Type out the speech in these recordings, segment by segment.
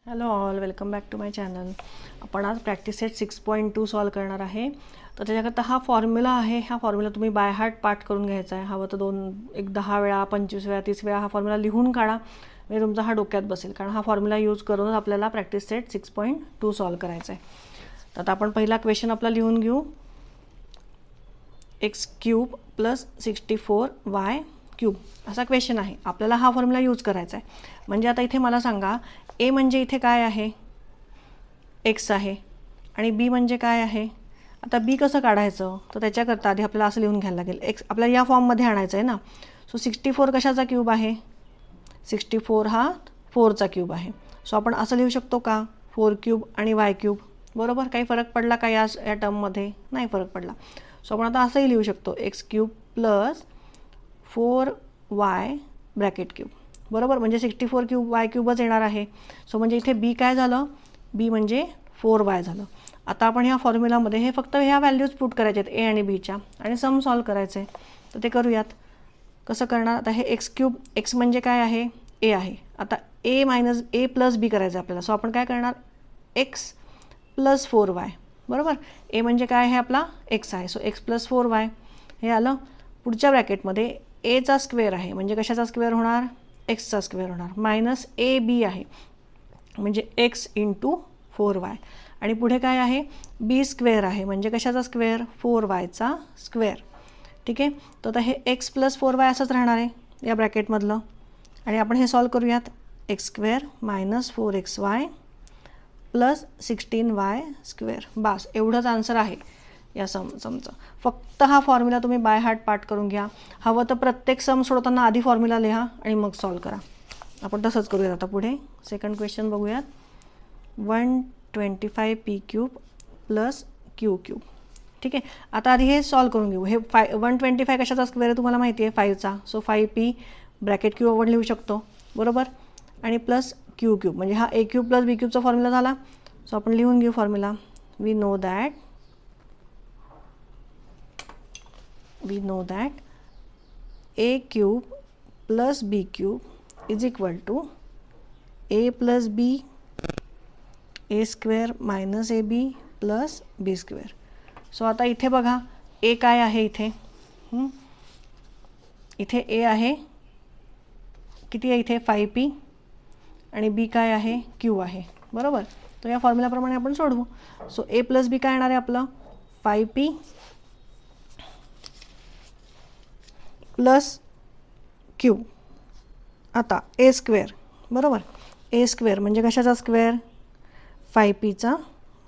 Hello all, welcome back to my channel. आपण आज practice set 6.2 solve करणार आहे. तर त्याच्याकरता हा फॉर्म्युला आहे. हा फॉर्म्युला तुम्ही बाय हार्ट पाठ करून घ्यायचा आहे. हवं तर 10 वेळा 25 वेळा 30 वेळा हा फॉर्म्युला लिहून काढा, म्हणजे तुमचा हा डोक्यात बसेल. कारण हा फॉर्म्युला यूज करूनच आपल्याला प्रॅक्टिस सेट 6.2 सॉल्व करायचा आहे. तर आता आपण पहिला क्वेश्चन आपला लिहून घेऊ. x³ + 64y³ असा क्वेश्चन आहे. आपल्याला हा फॉर्म्युला यूज करायचा आहे. म्हणजे आता इथे मला सांगा, ए म्हणजे इथे काय आहे, एक्स आहे, आणि बी म्हणजे काय आहे. आता बी कसं काढायचं, तर त्याच्याकरता आधी आपल्याला असं लिहून घ्यायला लागेल. एक्स आपल्याला या फॉर्ममध्ये आणायचं आहे ना. सो 64 कशाचा क्यूब आहे, 64 हा 4चा क्यूब आहे. सो आपण असं लिहू शकतो का, 4³ आणि y³. बरोबर, काही फरक पडला का या टर्ममध्ये, नाही फरक पडला. सो आपण आता असंही लिहू शकतो, x³ + 4y ब्रॅकेट क्यूब. बरोबर, म्हणजे 64 क्यूब y³ येणार आहे. सो म्हणजे इथे बी काय झालं, बी म्हणजे 4y झालं. आता आपण ह्या फॉर्म्युलामध्ये हे फक्त ह्या व्हॅल्यूज पुट करायच्या आहेत, ए आणि बीच्या, आणि सम सॉल्व करायचं आहे. तर ते करूयात. कसं करणार, आता हे x³ एक्स म्हणजे काय आहे, ए आहे. आता ए + बी करायचं आपल्याला. सो आपण काय करणार, x + 4y. बरोबर, ए म्हणजे काय आहे आपला, एक्स आहे. सो x + 4y हे आलं. पुढच्या ब्रॅकेटमध्ये एचा स्क्वेअर आहे, म्हणजे कशाचा स्क्वेअर होणार, एक्सचा स्क्वेअर होणार. -ab आहे, म्हणजे x × 4y. आणि पुढे काय आहे, बी स्क्वेअर आहे, म्हणजे कशाचा स्क्वेअर, 4yचा स्क्वेअर. ठीक आहे. तर आता हे x + 4y असंच राहणार आहे या ब्रॅकेटमधलं. आणि आपण हे सॉल्व करूयात. x² - 4xy + 16y². बास, एवढंच आन्सर आहे या समचं. फक्त हा फॉर्म्युला तुम्ही बाय हार्ट पाठ करून घ्या. हवं तर प्रत्येक सम सोडवताना आधी फॉर्म्युला लिहा आणि मग सॉल्व करा. आपण तसंच करूयात. आता पुढे सेकंड क्वेश्चन बघूयात. 125p³ + q³. ठीक आहे. आता आधी हे सॉल्व करून घेऊ. हे 125 कशाचा स्क्वेअर आहे तुम्हाला माहिती आहे, 5चा. सो 5p ब्रॅकेट क्यू आपण लिहू शकतो. बरोबर, आणि प्लस q³ म्हणजे हा a³ + b³ फॉर्म्युला झाला. सो आपण लिहून घेऊ formula. We know that a³ + b³ is equal to a + b a² - ab + b². So आता इथे बघा, ए काय आहे, इथे ए आहे, किती आहे इथे, 5p, आणि बी काय आहे, क्यू आहे. बरोबर, तर या फॉर्म्युलाप्रमाणे आपण सोडवू. सो a + b काय येणार आहे आपलं, 5p + q. आता a². बरोबर, a² म्हणजे कशाचा स्क्वेअर, 5pचा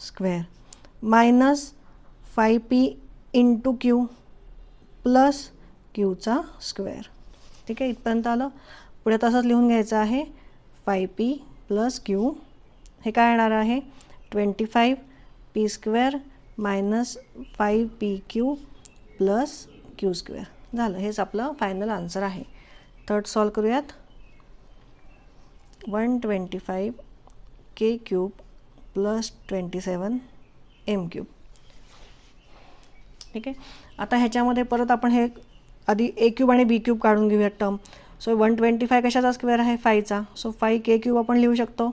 स्क्वेअर, -5p × q + qचा स्क्वेअर. ठीक आहे, इथपर्यंत आलं. पुढे तसंच लिहून घ्यायचं आहे. 5p + q हे काय येणार आहे, 25p² - 5pq + q². झालं, हेच आपलं फायनल आन्सर आहे. थर्ड सॉल्व करूयात. 125k³ + 27m³. ठीक आहे. आता ह्याच्यामध्ये परत आपण हे आधी a³ आणि b³ काढून घेऊयात टर्म. सो 125 कशाचा स्क्वेअर आहे, 5चा. सो 5k³ आपण लिहू शकतो,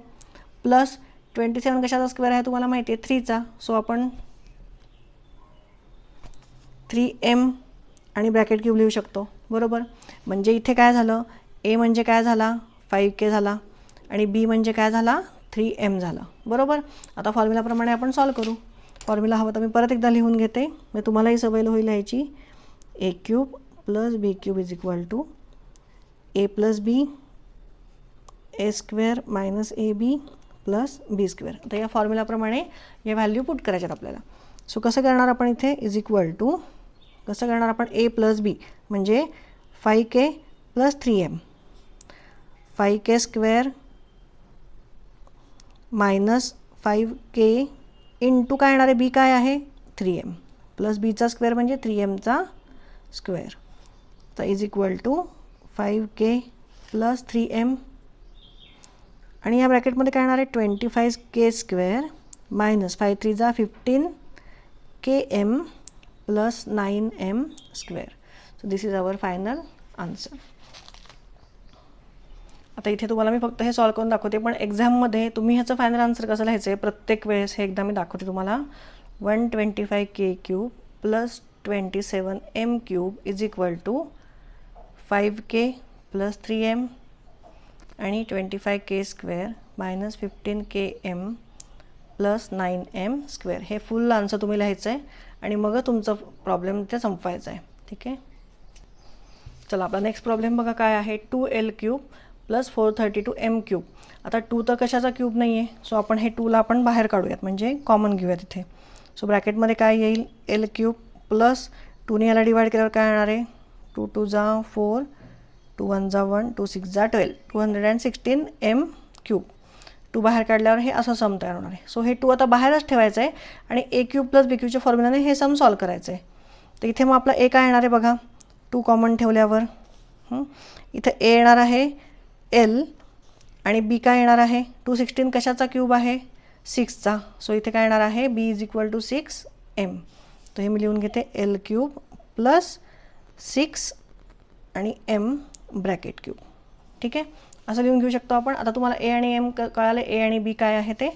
प्लस 27 कशाचा स्क्वेअर आहे तुम्हाला माहिती आहे, 3चा. सो आपण 3m आणि ब्रॅकेट क्यूब लिहू शकतो. बरोबर, म्हणजे इथे काय झालं, ए म्हणजे काय झाला, 5k झाला, आणि बी म्हणजे काय झाला, 3m झाला. बरोबर, आता फॉर्म्युलाप्रमाणे आपण सॉल्व करू. फॉर्म्युला हवं तर मी परत एकदा लिहून घेते, मग तुम्हालाही सवय होईल लिहायची. a³ + b³ is equal to a + b a² - ab + b². आता या फॉर्म्युलाप्रमाणे या व्हॅल्यू पुट करायच्यात आपल्याला. सो कसं करणार आपण इथे, इज इक्वल टू कसं करणार आपण, a + b म्हणजे 5k + 3m, 5k² - 5k × काय येणार आहे, b काय आहे, 3m, + bचा स्क्वेअर म्हणजे 3mचा स्क्वेअर. तर is equal to 5k + 3m, आणि या ब्रॅकेटमध्ये काय येणार आहे, 25k² - 5×3 = 15km + 9m². So this is our final answer. आता इथे तुम्हाला मी फक्त हे सॉल्व करून दाखवते, पण एक्झाममध्ये तुम्ही ह्याचं फायनल आन्सर कसं लिहायचं आहे प्रत्येक वेळेस हे एकदा मी दाखवते तुम्हाला. 125k³ + 27m³ = 5k + 3m आणि 25k² - 15km + 9m². हे फुल आन्सर तुम्ही लिहायचं आहे आणि मग तुमचा प्रॉब्लेम इथे संपवायचा आहे. ठीक आहे. चला आपला नेक्स्ट प्रॉब्लेम बघा काय आहे. 2l³ + 432m³. आता 2 तर कशाचा क्यूब नाही आहे, सो आपण हे 2ला आपण बाहेर काढूयात, म्हणजे कॉमन घेऊयात इथे. सो ब्रॅकेटमध्ये काय येईल, l³ प्लस 2ने याला डिवाइड केल्यावर काय येणार आहे, 2 × 2 = 4, 2 × 1 = 1, 2 × 6 = 12, 216m³. 2 बाहेर काढल्यावर हे असं सम तयार होणार आहे. सो हे 2 आता बाहेरच ठेवायचं आहे आणि a³ + b³ फॉर्म्युलाने हे सम सॉल्व करायचं आहे. तर इथे मग आपला a काय येणार आहे बघा, 2 कॉमन ठेवल्यावर इथे a येणार आहे l आणि b काय येणार आहे, 216 कशाचा क्यूब आहे, 6चा. सो इथे काय येणार आहे, b = 6m. तर हे मी लिहून घेते, l³ + 6 आणि m ब्रॅकेट क्यूब. ठीक आहे, असं लिहून घेऊ शकतो आपण. आता तुम्हाला a आणि m कळाले, a आणि b काय आहे ते.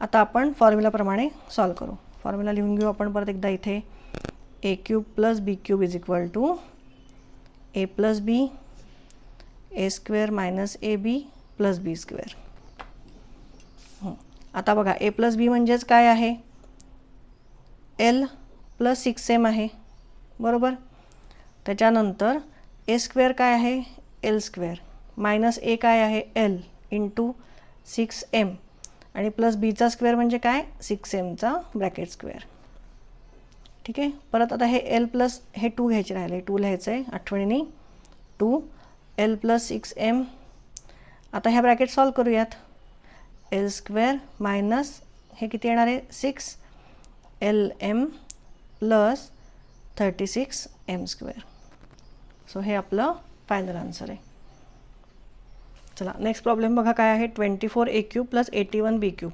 आता आपण फॉर्म्युलाप्रमाणे सॉल्व करू. फॉर्म्युला लिहून घेऊ आपण परत एकदा इथे. a³ + b³ = a + b, a² - ab + b². आता बघा a + b म्हणजेच काय आहे, l + 6m आहे, बरोबर. त्याच्यानंतर a² काय आहे, l² मायनस a काय आहे, l × 6m आणि प्लस bचा स्क्वेअर म्हणजे काय, 6mचा ब्रॅकेट स्क्वेअर. ठीक आहे. परत आता हे l प्लस हे 2 घ्यायचे राहिले, 2 लिहायचं आहे आठवणीने, 2 l + 6m. आता ह्या ब्रॅकेट सॉल्व करूयात. l² मायनस हे किती येणार आहे, 6lm + 36m². सो हे आपलं फायनल आन्सर आहे. चला नेक्स्ट प्रॉब्लेम बघा काय आहे. 24a³ + 81b³.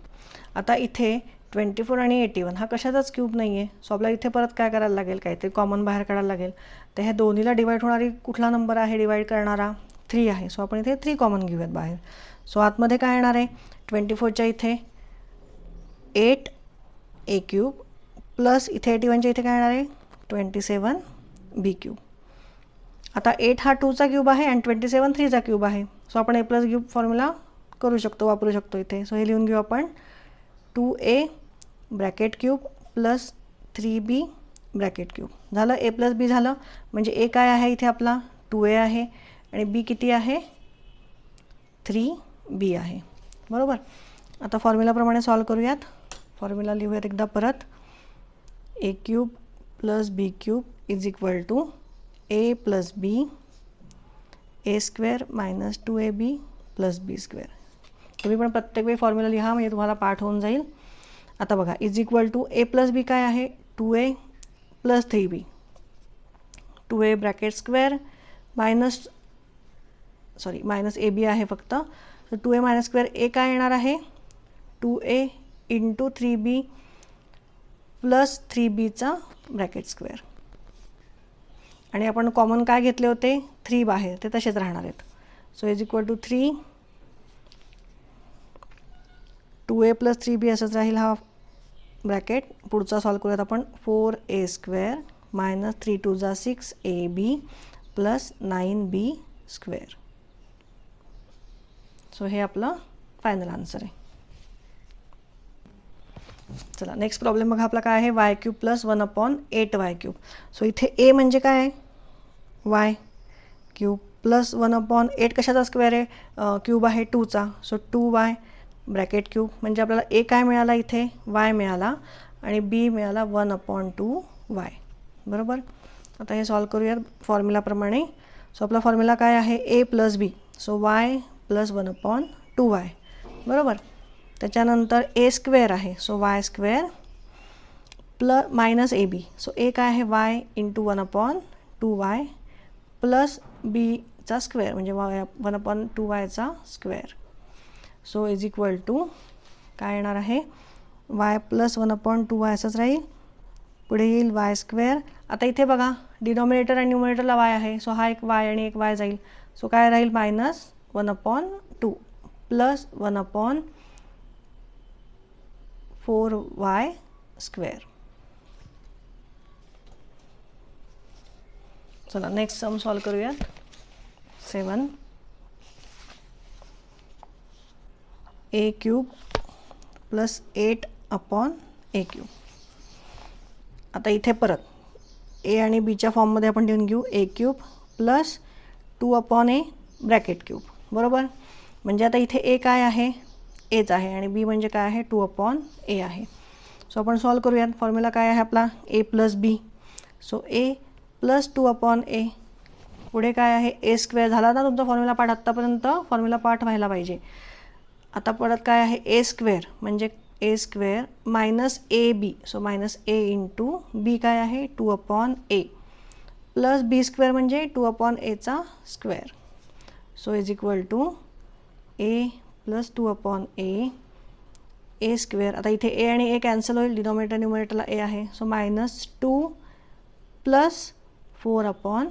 आता इथे 24 आणि 81 हा कशाचाच क्यूब नाही आहे. सो आपल्याला इथे परत काय करायला लागेल, काहीतरी कॉमन बाहेर काढायला लागेल. तर ह्या दोन्हीला डिवाइड होणारी कुठला नंबर आहे डिवाइड करणारा, 3 आहे. सो आपण इथे 3 कॉमन घेऊयात बाहेर. सो आतमध्ये काय येणार आहे, 24च्या इथे 8a³ प्लस इथे 81च्या इथे काय येणार आहे, 27b³. आता 8 हा 2चा क्यूब आहे आणि 27 3चा क्यूब आहे. सो आपण a + क्यूब फॉर्म्युला करू शकतो, वापरू शकतो इथे. सो हे लिहून घेऊ आपण, 2a bracket cube plus 3b bracket cube. झालं, a + b झालं. म्हणजे a काय आहे इथे आपला 2a आहे आणि b किती आहे, 3b आहे, बरोबर. आता फॉर्म्युलाप्रमाणे सॉल्व करूयात. फॉर्म्युला लिहूयात एकदा परत. a³ + b³ = a + b, a² - 2ab + b². तुम्ही पण प्रत्येक वेळी फॉर्म्युला लिहा, म्हणजे तुम्हाला पाठ होऊन जाईल. आता बघा, = a + b काय आहे, 2a + 3b. 2a bracket square minus ab आहे फक्त. तर 2a - स्क्वेअर a काय येणार आहे, 2a × 3b + 3bचा ब्रॅकेट स्क्वेअर. आणि आपण कॉमन काय घेतले होते, 3 बाहेर, ते तसेच राहणार आहेत. सो = 3, 2a + 3b असंच राहील हा ब्रॅकेट. पुढचा सॉल्व करूयात आपण. 4a² - 3 × 2 = 6ab + 9b². सो हे आपलं फायनल आन्सर आहे. चला नेक्स्ट प्रॉब्लेम बघा आपला काय आहे. y³ + 1/8y³. सो इथे a म्हणजे काय आहे, y³ + 1/8 कशाचा स्क्वेअर आहे, क्यूब आहे 2चा. So 2y bracket cube. म्हणजे आपल्याला a काय मिळाला इथे, y मिळाला आणि b मिळाला 1/2y, बरोबर. आता हे सॉल्व करूयात फॉर्म्युलाप्रमाणे. सो आपला फॉर्म्युला काय आहे, a + b. So y + 1/2y, बरोबर. त्याच्यानंतर a² आहे, so y² - ab. So a काय आहे, y × 1/2y प्लस bचा स्क्वेअर म्हणजे 1/2yचा स्क्वेअर. सो = काय येणार आहे, y + 1/2y असंच राहील. पुढे येईल y². आता इथे बघा, डिनॉमिनेटर आणि न्यूमरेटरला y आहे. सो हा एक y आणि एक y जाईल. सो काय राहील, 1/2 प्लस 1/4y². चला नेक्स्ट सम सॉल्व करूयात. 7 a³ प्लस 8/a³. आता इथे परत ए आणि बीच्या फॉर्ममध्ये आपण लिहून घेऊ a³ plus 2/a bracket cube. बरोबर, म्हणजे आता इथे ए काय आहे, एच आहे, आणि बी म्हणजे काय आहे, 2/a आहे. सो आपण सॉल्व करूयात. फॉर्म्युला काय आहे आपला, a plus B. So a plus 2/a. पुढे काय आहे, a² झाला ना तुमचा फॉर्म्युला पाठ. आत्तापर्यंत फॉर्म्युला पाठ व्हायला पाहिजे. आता परत काय आहे, a² म्हणजे a² minus ab. So minus a into B काय आहे, 2/a प्लस b² म्हणजे 2/a square. So is equal to a plus 2/a a². आता इथे a आणि a कॅन्सल होईल, डिनॉमिनेटर न्यूमरेटरला a आहे. So minus 2 plus 4/a².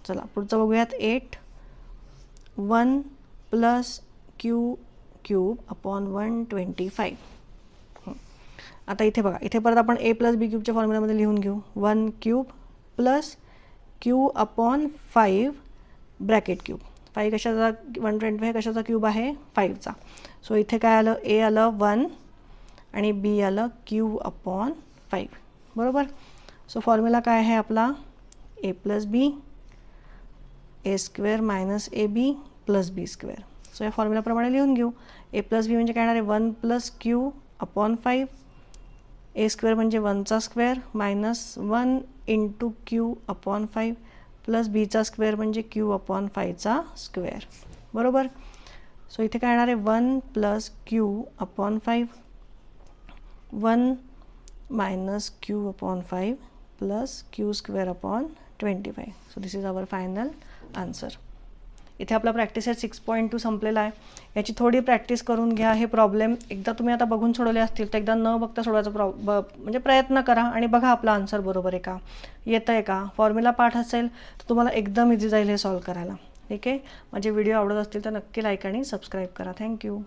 चला पुढचं बघूयात. 8 1 प्लस q³/125. आता इथे बघा, इथे परत आपण a प्लस b³ फॉर्म्युलामध्ये लिहून घेऊ. 1³ प्लस q/5 ब्रॅकेट क्यूब. 5 कशाचा, 125 कशाचा क्यूब आहे, 5चा. सो इथे काय आलं, a आलं 1 आणि b आलं q/5. बरोबर. सो फॉर्म्युला काय आहे आपला, a plus B a² minus ab plus b². So या फॉर्म्युलाप्रमाणे लिहून घेऊ. a प्लस बी म्हणजे काय येणार आहे, 1 प्लस q/5 a² म्हणजे 1चा square minus 1 into q/5 plus बीचा स्क्वेअर म्हणजे q/5चा स्क्वेअर. बरोबर. सो इथे काय येणार आहे, 1 plus q/5 1 minus q/5 plus q²/25. So this is our final answer. इथे आपला प्रॅक्टिस सेट 6.2 संपलेला आहे. याची थोडी प्रॅक्टिस करून घ्या. हे प्रॉब्लेम एकदा तुम्ही आता बघून सोडवले असतील तर एकदा न बघता सोडवायचा म्हणजे प्रयत्न करा आणि बघा आपला आन्सर बरोबर आहे का, येतं आहे का. फॉर्म्युला पाठ असेल तर तुम्हाला एकदम इझी जाईल हे सॉल्व करायला. ठीक आहे. माझे व्हिडिओ आवडत असतील तर नक्की लाईक आणि सबस्क्राईब करा. थँक्यू.